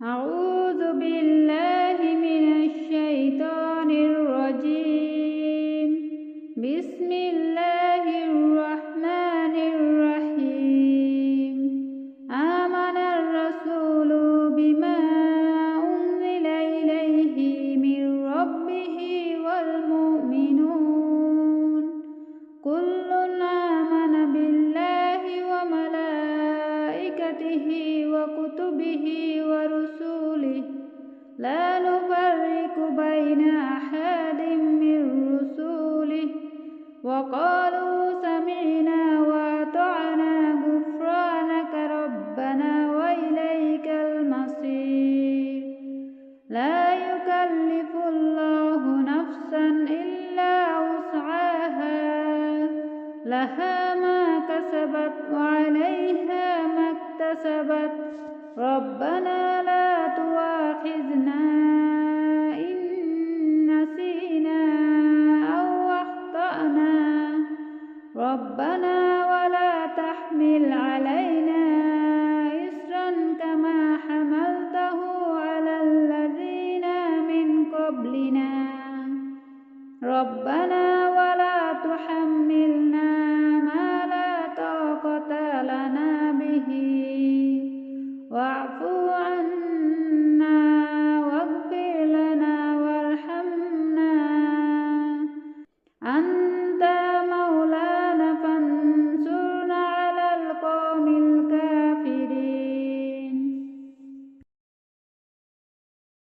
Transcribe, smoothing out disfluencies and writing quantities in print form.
أعوذ بالله من الشيطان الرجيم. بسم الله الرحمن الرحيم. آمن الرسول بما أنزل إليه من ربه والمؤمنون كل آمن بالله وملائكته وكتبه ورسله لا نفرق بين أحد من رسله وقالوا سمعنا وأطعنا غفرانك ربنا وإليك المصير. لا يكلف الله نفسا إلا وسعها لها ما كسبت وعليها ما اكتسبت ربنا لا تؤاخذنا إن نسينا أو أخطأنا ربنا ولا تحمل علينا إصرا كما حملته على الذين من قبلنا ربنا